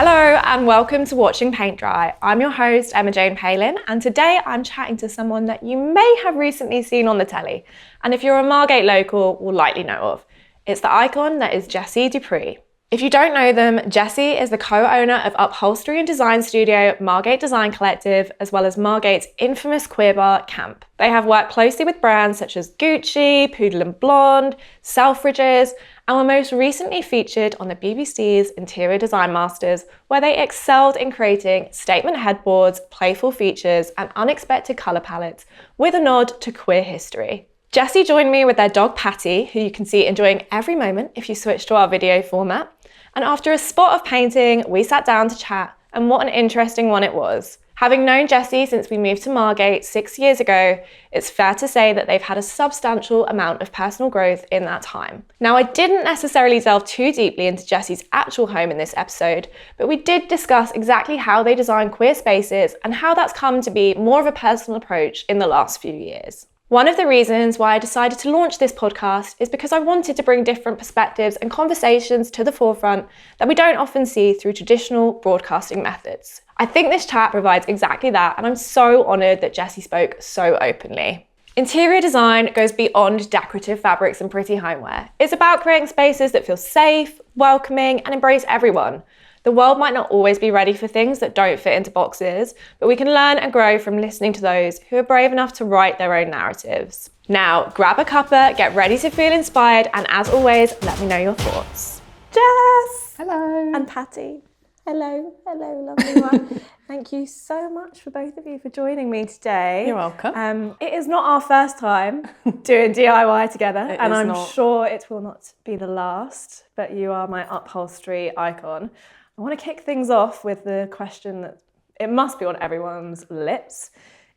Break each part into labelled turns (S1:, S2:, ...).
S1: Hello and welcome to Watching Paint Dry. I'm your host, Emma Jane Palin, and today I'm chatting to someone that you may have recently seen on the telly, and if you're a Margate local, will likely know of. It's the icon that is Jessie Dupree. If you don't know them, Jessie is the co-owner of upholstery and design studio Margate Design Collective, as well as Margate's infamous queer bar, Camp. They have worked closely with brands such as Gucci, Poodle and Blonde, Selfridges, and were most recently featured on the BBC's Interior Design Masters, where they excelled in creating statement headboards, playful features, and unexpected colour palettes, with a nod to queer history. Jessie joined me with their dog Patty, who you can see enjoying every moment if you switch to our video format. And after a spot of painting, we sat down to chat, and what an interesting one it was. Having known Jessie since we moved to Margate 6 years ago, it's fair to say that they've had a substantial amount of personal growth in that time. Now, I didn't necessarily delve too deeply into Jessie's actual home in this episode, but we did discuss exactly how they design queer spaces and how that's come to be more of a personal approach in the last few years. One of the reasons why I decided to launch this podcast is because I wanted to bring different perspectives and conversations to the forefront that we don't often see through traditional broadcasting methods. I think this chat provides exactly that, and I'm so honoured that Jessie spoke so openly. Interior design goes beyond decorative fabrics and pretty homeware. It's about creating spaces that feel safe, welcoming, and embrace everyone. The world might not always be ready for things that don't fit into boxes, but we can learn and grow from listening to those who are brave enough to write their own narratives. Now, grab a cuppa, get ready to feel inspired, and as always, let me know your thoughts. Jess!
S2: Hello.
S1: And Patty. Hello, lovely one. Thank you so much for both of you for joining me today.
S2: You're welcome.
S1: It is not our first time doing DIY together, and I'm
S2: not.
S1: sure it will not be the last, but you are my upholstery icon. I want to kick things off with the question that it must be on everyone's lips.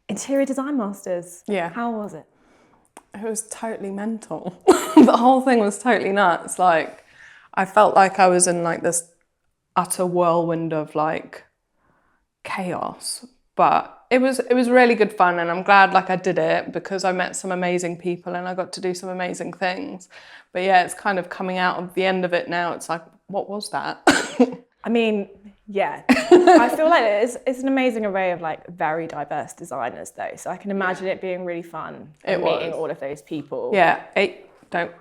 S1: Interior Design Masters.
S2: Yeah.
S1: How was it?
S2: It was totally mental. The whole thing was totally nuts. Like, I felt like I was in like this utter whirlwind of like chaos. But it was really good fun, and I'm glad like I did it because I met some amazing people and I got to do some amazing things. But yeah, it's kind of coming out of the end of it now. It's like, what was that?
S1: I mean, yeah, I feel like it's an amazing array of like very diverse designers though. So I can imagine it being really fun meeting all of those people.
S2: Yeah, don't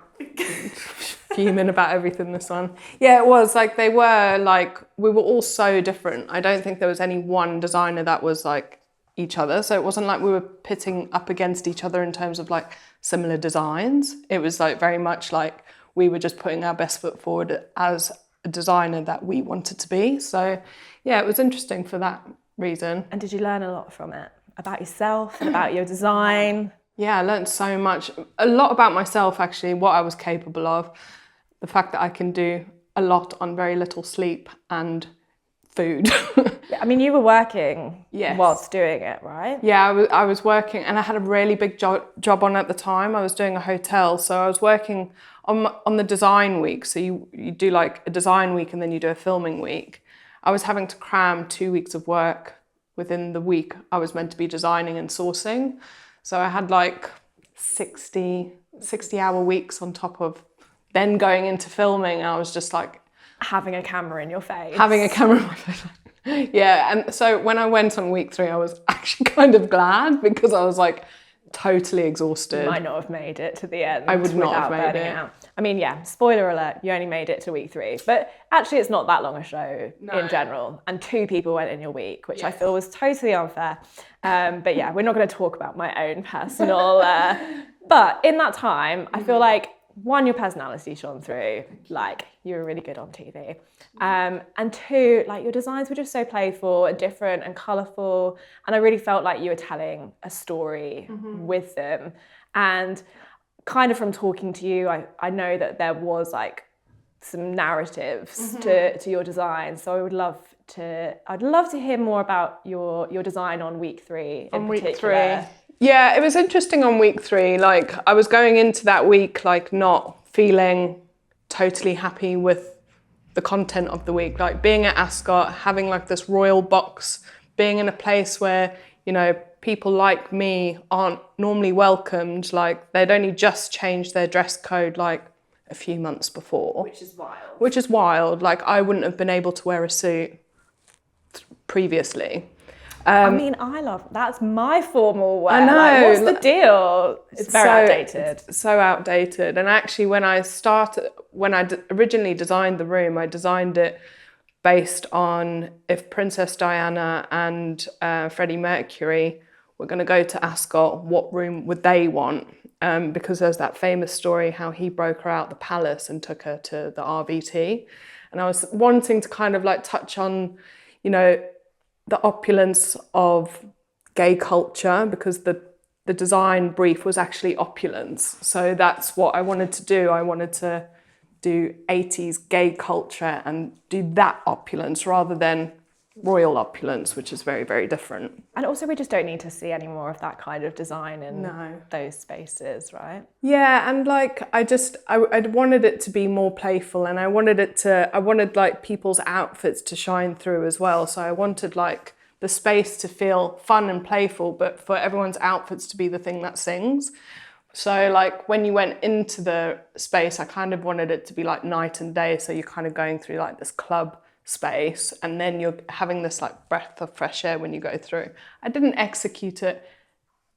S2: fuming about everything this one. Yeah, it was like we were all so different. I don't think there was any one designer that was like each other. So it wasn't like we were pitting up against each other in terms of like similar designs. It was like very much like we were just putting our best foot forward as a designer that we wanted to be. So yeah, it was interesting for that reason.
S1: And did you learn a lot from it? About yourself and about your design?
S2: Yeah, I learned so much. A lot about myself actually, what I was capable of. The fact that I can do a lot on very little sleep and food.
S1: I mean, you were working
S2: Yes.
S1: whilst doing it, right?
S2: Yeah, I was working, and I had a really big job on at the time. I was doing a hotel, so I was working on the design week. So you do like a design week and then you do a filming week. I was having to cram 2 weeks of work within the week I was meant to be designing and sourcing. So I had like 60-hour weeks on top of then going into filming. I was just like...
S1: Having a camera in your face.
S2: Having a camera in my face. Yeah, and so when I went on week 3, I was actually kind of glad because I was like totally exhausted.
S1: You might not have made it to the end.
S2: I would not have made
S1: burning
S2: it.
S1: out. I mean, yeah, spoiler alert, you only made it to week 3. But actually, it's not that long a show in general. And 2 people went in your week, which I feel was totally unfair. But yeah, we're not going to talk about my own personal... but in that time, I feel like, one, your personality shone through. Like, you were really good on TV. And 2, like, your designs were just so playful and different and colourful. And I really felt like you were telling a story with them. And kind of from talking to you, I know that there was like some narratives to your design. So I'd love to hear more about your design on week 3 in particular.
S2: Yeah, it was interesting on week 3. Like, I was going into that week like not feeling totally happy with the content of the week. Like being at Ascot, having like this royal box, being in a place where, you know, people like me aren't normally welcomed. Like, they'd only just changed their dress code like a few months before.
S1: Which is wild.
S2: Which is wild. Like, I wouldn't have been able to wear a suit previously.
S1: I mean, that's my formal wear.
S2: I know.
S1: Like, what's the deal? It's very outdated.
S2: It's so outdated. And actually, when I originally designed the room, I designed it based on if Princess Diana and Freddie Mercury were going to go to Ascot, what room would they want? Because there's that famous story how he broke her out the palace and took her to the RVT. And I was wanting to kind of like touch on, you know, the opulence of gay culture, because the design brief was actually opulence. So that's what I wanted to do. I wanted to do 80s gay culture and do that opulence rather than royal opulence, which is very, very different.
S1: And also we just don't need to see any more of that kind of design in those spaces, right?
S2: Yeah, and like I wanted it to be more playful, and I wanted like people's outfits to shine through as well. So I wanted like the space to feel fun and playful, but for everyone's outfits to be the thing that sings. So like when you went into the space, I kind of wanted it to be like night and day. So you're kind of going through like this club space, and then you're having this like breath of fresh air when you go through. I didn't execute it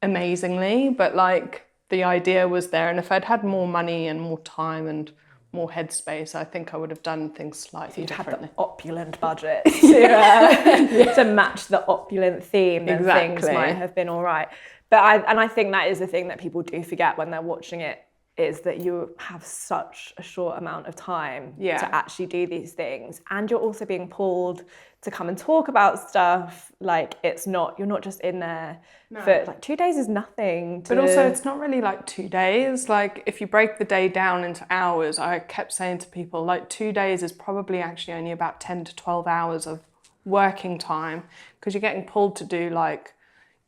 S2: amazingly, but like the idea was there. And if I'd had more money and more time and more headspace, I think I would have done things slightly differently.
S1: Had the opulent budget to match the opulent theme, then things might have been all right. But I think that is the thing that people do forget when they're watching it, is that you have such a short amount of time to actually do these things. And you're also being pulled to come and talk about stuff. Like you're not just in there for like 2 days is nothing.
S2: But also it's not really like 2 days. Like if you break the day down into hours, I kept saying to people like 2 days is probably actually only about 10 to 12 hours of working time, because you're getting pulled to do like,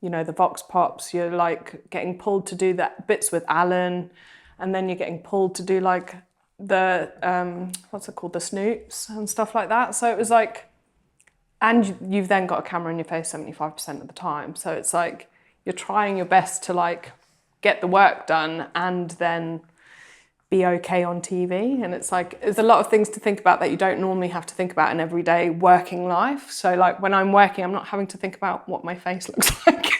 S2: you know, the vox pops, you're like getting pulled to do that bits with Alan. And then you're getting pulled to do like the, what's it called, the snoops and stuff like that. So it was like, and you've then got a camera in your face 75% of the time. So it's like, you're trying your best to like get the work done and then be okay on TV. And it's like, there's a lot of things to think about that you don't normally have to think about in everyday working life. So like when I'm working, I'm not having to think about what my face looks like.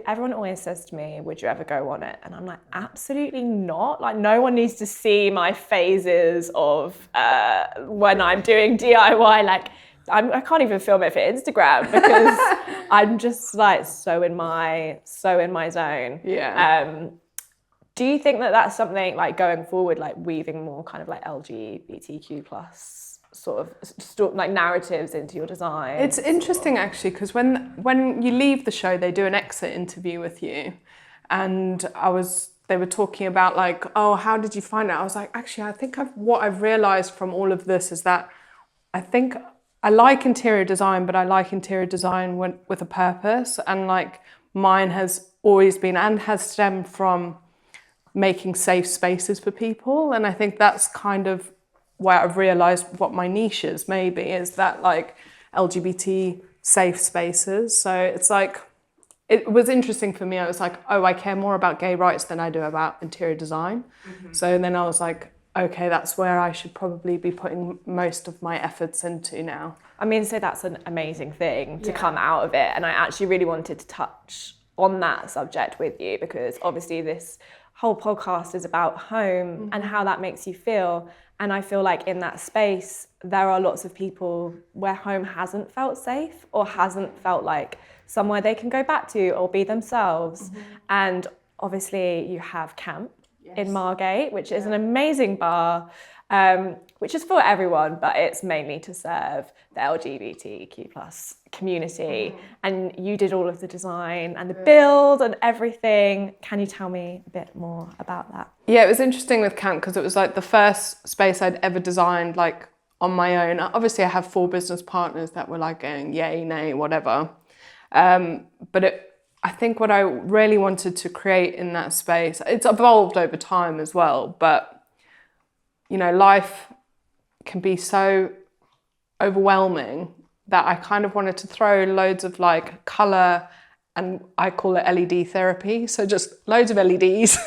S1: Everyone always says to me, would you ever go on it? And I'm like, absolutely not. Like no one needs to see my phases of when I'm doing DIY. Like I can't even film it for Instagram because I'm just like so in my zone.
S2: Yeah.
S1: Do you think that that's something like going forward, like weaving more kind of like LGBTQ plus sort of like narratives into your design?
S2: It's interesting actually, because when you leave the show, they do an exit interview with you, and they were talking about like, oh, how did you find it? I was like, actually, I think what I've realised from all of this is that I think I like interior design, but I like interior design with a purpose, and like mine has always been and has stemmed from making safe spaces for people. And I think that's kind of where I've realised what my niche is, maybe, is that like LGBT safe spaces. So it's like, it was interesting for me. I was like, oh, I care more about gay rights than I do about interior design. Mm-hmm. So then I was like, okay, that's where I should probably be putting most of my efforts into now.
S1: I mean, so that's an amazing thing to come out of it. And I actually really wanted to touch on that subject with you, because obviously this whole podcast is about home and how that makes you feel. And I feel like in that space, there are lots of people where home hasn't felt safe or hasn't felt like somewhere they can go back to or be themselves. Mm-hmm. And obviously you have Camp in Margate, which is an amazing bar, which is for everyone, but it's mainly to serve the LGBTQ plus community. And you did all of the design and the build and everything. Can you tell me a bit more about that?
S2: Yeah, it was interesting with Camp because it was like the first space I'd ever designed like on my own. Obviously I have 4 business partners that were like going yay, nay, whatever. But I think what I really wanted to create in that space, it's evolved over time as well, but you know, life can be so overwhelming that I kind of wanted to throw loads of like colour and I call it LED therapy. So just loads of LEDs.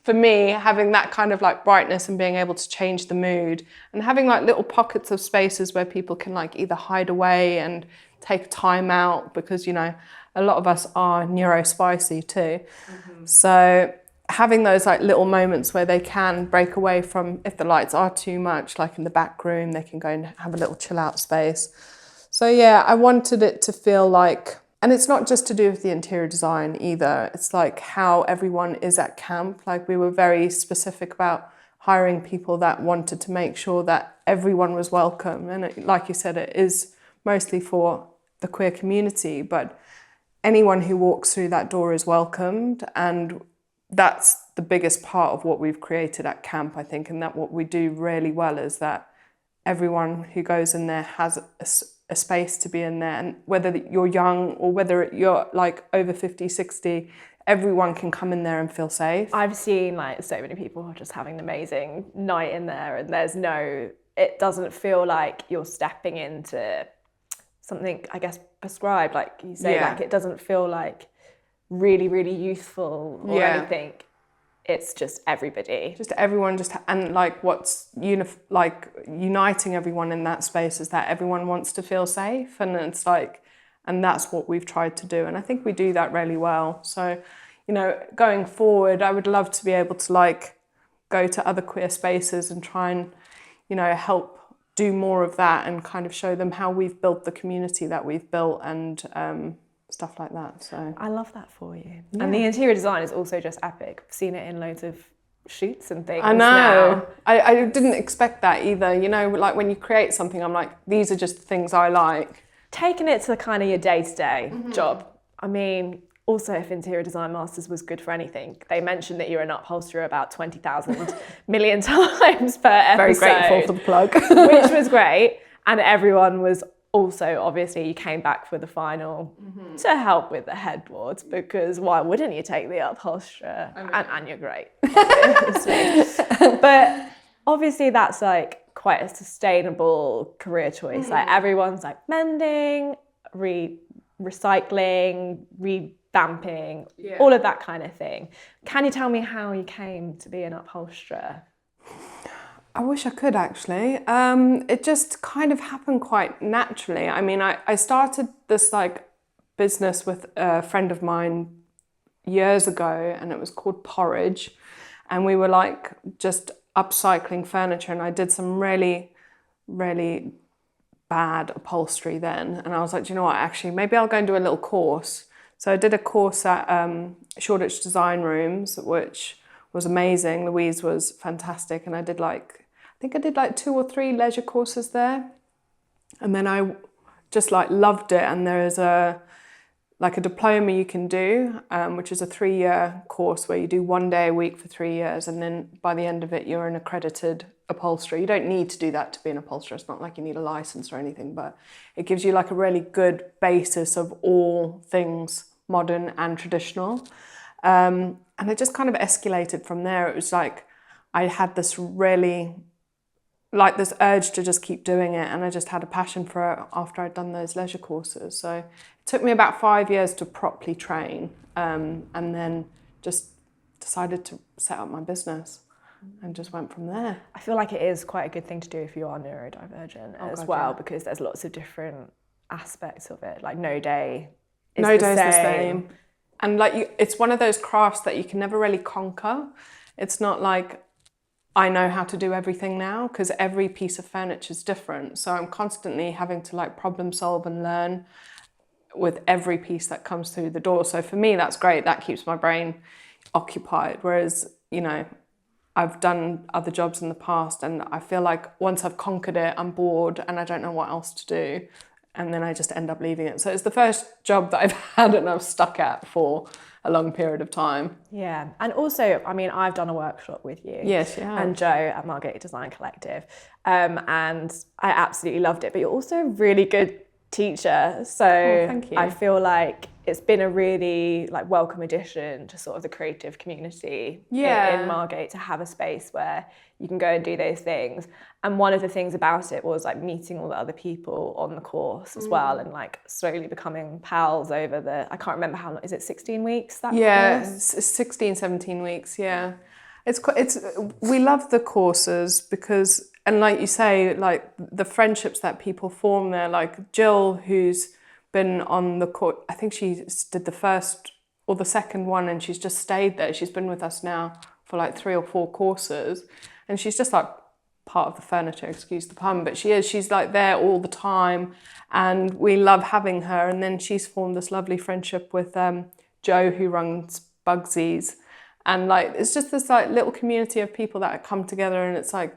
S2: For me, having that kind of like brightness and being able to change the mood, and having like little pockets of spaces where people can like either hide away and take time out, because, you know, a lot of us are neurospicy too. So having those like little moments where they can break away from, if the lights are too much, like in the back room, they can go and have a little chill out space. So yeah, I wanted it to feel like, and it's not just to do with the interior design either, it's like how everyone is at camp. Like we were very specific about hiring people that wanted to make sure that everyone was welcome. And it, like you said, it is mostly for the queer community, but anyone who walks through that door is welcomed. And that's the biggest part of what we've created at camp, I think. And that what we do really well is that everyone who goes in there has a space to be in there, and whether you're young or whether you're like over 50, 60, everyone can come in there and feel safe.
S1: I've seen like so many people just having an amazing night in there, and it doesn't feel like you're stepping into something, I guess, prescribed, like you say. Like it doesn't feel like really, really youthful or anything. It's just everybody. Just
S2: everyone, and like what's uniting everyone in that space is that everyone wants to feel safe, and it's like, and that's what we've tried to do, and I think we do that really well. So, you know, going forward, I would love to be able to like go to other queer spaces and try and, you know, help do more of that and kind of show them how we've built the community that we've built, and stuff like that. So
S1: I love that for you. Yeah. And the interior design is also just epic. I've seen it in loads of shoots and things.
S2: I know. I didn't expect that either. You know, like when you create something, I'm like, these are just the things I like.
S1: Taking it to kind of your day-to-day job. I mean, also, if Interior Design Masters was good for anything, they mentioned that you're an upholsterer about 20,000 million times per episode.
S2: Very grateful for the plug.
S1: Which was great. And everyone was also, obviously, you came back for the final to help with the headboards, because why wouldn't you take the upholsterer? And you're great, obviously. But obviously that's like quite a sustainable career choice. Like everyone's like mending, recycling, revamping, all of that kind of thing. Can you tell me how you came to be an upholsterer?
S2: I wish I could, actually. It just kind of happened quite naturally. I mean, I started this like business with a friend of mine years ago, and it was called Porridge. And we were like just upcycling furniture, and I did some really, really bad upholstery then. And I was like, do you know what, actually, maybe I'll go and do a little course. So I did a course at Shoreditch Design Rooms, which was amazing. Louise was fantastic. And I think I did like 2 or 3 leisure courses there. And then I just like loved it. And there is a diploma you can do, which is a 3-year course where you do 1 day a week for 3 years. And then by the end of it, you're an accredited upholsterer. You don't need to do that to be an upholsterer. It's not like you need a license or anything, but it gives you like a really good basis of all things modern and traditional. And it just kind of escalated from there. It was like I had this really, like this urge to just keep doing it, and I just had a passion for it after I'd done those leisure courses. So it took me about 5 years to properly train, and then just decided to set up my business and just went from there.
S1: I feel like it is quite a good thing to do if you are neurodivergent as well, because there's lots of different aspects of it. Like no day is the same.
S2: And like it's one of those crafts that you can never really conquer. It's not like I know how to do everything now, because every piece of furniture is different. So I'm constantly having to like problem solve and learn with every piece that comes through the door. So for me, that's great. That keeps my brain occupied. Whereas, you know, I've done other jobs in the past, and I feel like once I've conquered it, I'm bored and I don't know what else to do. And then I just end up leaving it. So it's the first job that I've had and I've stuck at for a long period of time.
S1: Yeah, and also, I mean, I've done a workshop with you.
S2: Yes, you have.
S1: And Joe at Margate Design Collective. And I absolutely loved it. But you're also a really good teacher. So
S2: thank you.
S1: I feel like it's been a really like welcome addition to sort of the creative community in Margate to have a space where you can go and do those things. And one of the things about it was like meeting all the other people on the course as well, and like slowly becoming pals over I can't remember how long, is it 16 weeks that course?
S2: It's 16, 17 weeks, we love the courses because, and like you say, like the friendships that people form there, like Jill, who's been on the course, I think she did the first or the second one, and she's just stayed there. She's been with us now for like 3 or 4 courses, and she's just like part of the furniture, excuse the pun, but she's like there all the time, and we love having her. And then she's formed this lovely friendship with Joe, who runs Bugsy's, and like it's just this like little community of people that come together, and it's like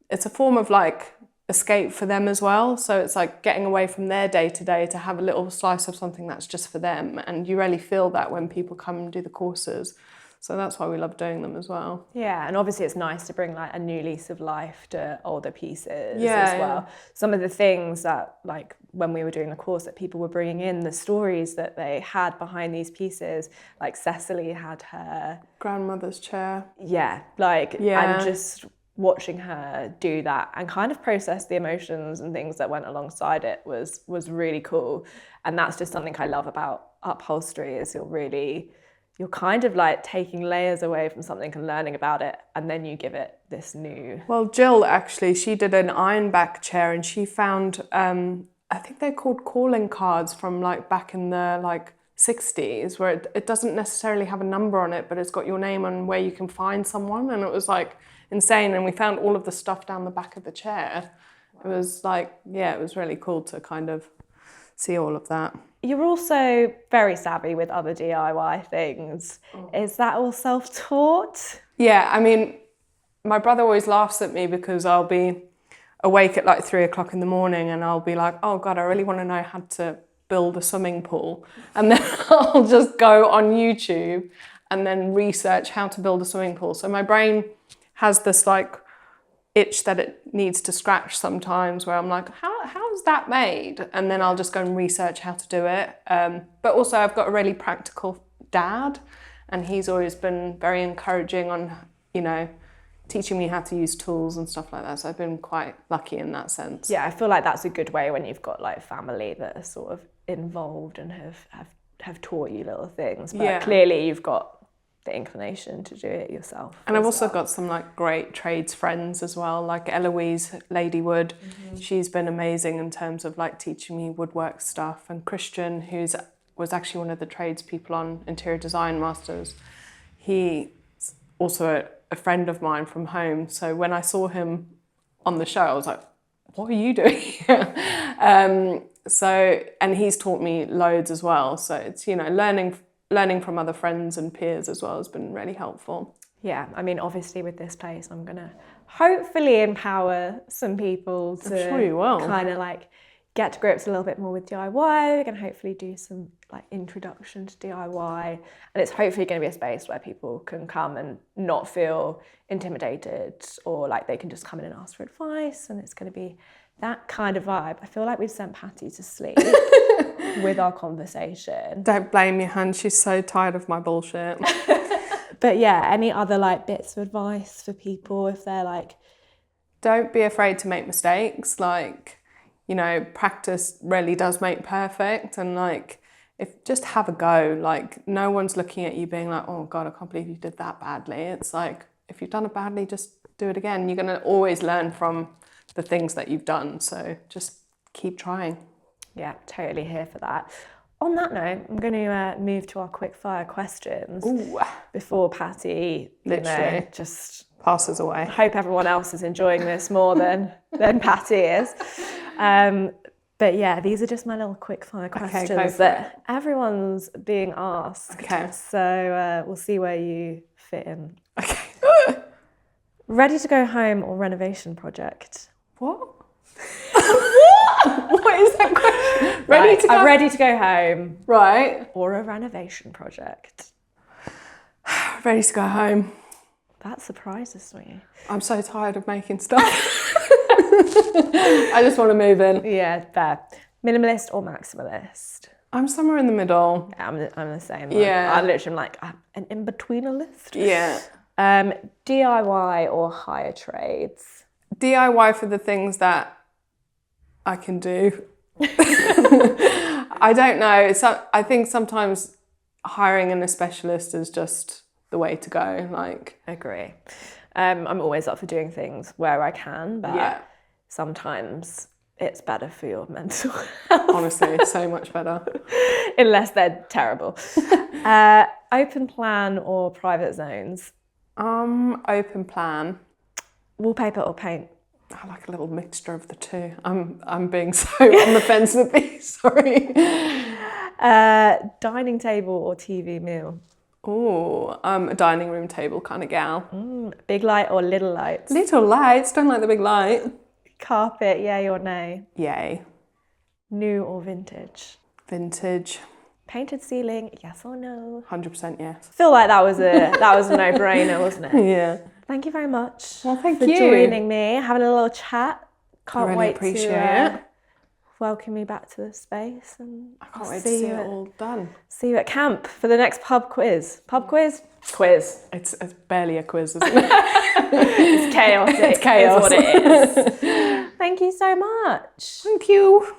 S2: it's a form of like escape for them as well. So it's like getting away from their day to day to have a little slice of something that's just for them, and you really feel that when people come and do the courses. So that's why we love doing them as well.
S1: Yeah, and obviously it's nice to bring like a new lease of life to older pieces as well. Some of the things that like when we were doing the course that people were bringing in, the stories that they had behind these pieces, like Cecily had her
S2: grandmother's chair.
S1: And just watching her do that and kind of process the emotions and things that went alongside it was really cool. And that's just something I love about upholstery, is you're kind of like taking layers away from something and learning about it, and then you give it this new...
S2: Well, Jill, actually, she did an iron back chair, and she found, I think they're called calling cards from like back in the like 60s, where it doesn't necessarily have a number on it, but it's got your name on where you can find someone. And it was like insane. And we found all of the stuff down the back of the chair. It was like, it was really cool to kind of see all of that.
S1: You're also very savvy with other DIY things. Is that all self-taught?
S2: Yeah, I mean, my brother always laughs at me because I'll be awake at like 3 o'clock in the morning and I'll be like, oh God, I really want to know how to build a swimming pool. And then I'll just go on YouTube and then research how to build a swimming pool. So my brain has this like itch that it needs to scratch sometimes, where I'm like, how's that made? And then I'll just go and research how to do it. But also I've got a really practical dad, and he's always been very encouraging on, teaching me how to use tools and stuff like that. So I've been quite lucky in that sense.
S1: Yeah, I feel like that's a good way when you've got like family that are sort of involved and have taught you little things. But clearly you've got the inclination to do it yourself.
S2: And I've also got some like great trades friends as well, like Eloise Ladywood. She's been amazing in terms of like teaching me woodwork stuff, and Christian, was actually one of the tradespeople on Interior Design Masters. He's also a friend of mine from home. So when I saw him on the show, I was like, what are you doing here? And he's taught me loads as well. So it's, learning from other friends and peers as well has been really helpful.
S1: Yeah, I mean, obviously with this place, I'm going to hopefully empower some people to kind of like get to grips a little bit more with DIY. We're going to hopefully do some like introduction to DIY, and it's hopefully going to be a space where people can come and not feel intimidated, or like they can just come in and ask for advice, and it's going to be that kind of vibe. I feel like we've sent Patty to sleep with our conversation.
S2: Don't blame me, hun. She's so tired of my bullshit.
S1: But yeah, any other like bits of advice for people if they're like...
S2: Don't be afraid to make mistakes. Like, practice really does make perfect. And like, just have a go. Like, no one's looking at you being like, oh God, I can't believe you did that badly. It's like, if you've done it badly, just do it again. You're going to always learn from the things that you've done. So just keep trying.
S1: Yeah, totally here for that. On that note, I'm going to move to our quick fire questions.
S2: Ooh. Before
S1: Patty
S2: literally
S1: just
S2: passes away.
S1: I hope everyone else is enjoying this more than Patty is. But yeah, these are just my little quick fire questions that everyone's being asked.
S2: Okay.
S1: So we'll see where you fit in.
S2: Okay.
S1: Ready to go home or renovation project?
S2: What? What is that question?
S1: I'm ready to go home.
S2: Right.
S1: Or a renovation project?
S2: Ready to go home.
S1: That surprises me.
S2: I'm so tired of making stuff. I just want to move in.
S1: Yeah, fair. Minimalist or maximalist?
S2: I'm somewhere in the middle.
S1: Yeah, I'm the same.
S2: Yeah.
S1: I literally am like an in-betweenalist.
S2: Yeah.
S1: DIY or hire trades?
S2: DIY for the things that I can do. I don't know. I think sometimes hiring a specialist is just the way to go. Like,
S1: Agree. I'm always up for doing things where I can, but
S2: yeah,
S1: sometimes it's better for your mental health.
S2: honestly, so much better.
S1: Unless they're terrible. Open plan or private zones?
S2: Open plan.
S1: Wallpaper or paint?
S2: I like a little mixture of the two. I'm being so on the fence with these. Sorry.
S1: Dining table or TV meal?
S2: Oh, a dining room table kind of gal.
S1: Big light or little lights?
S2: Little lights, don't like the big light.
S1: Carpet, yay or nay?
S2: Yay.
S1: New or vintage?
S2: Vintage.
S1: Painted ceiling, yes or no?
S2: 100% yes.
S1: I feel like that was a no-brainer, wasn't it?
S2: Yeah.
S1: Thank you very much.
S2: Well, thank
S1: for
S2: you.
S1: joining me, having a little chat. Can't
S2: really
S1: wait
S2: appreciate
S1: to
S2: it.
S1: welcome you back to the space, and
S2: I can't wait to see it all done.
S1: See you at camp for the next pub quiz. Pub quiz? Quiz.
S2: It's barely a quiz, isn't it?
S1: It's chaotic.
S2: It's chaos.
S1: Is what it is. Thank you so much.
S2: Thank you.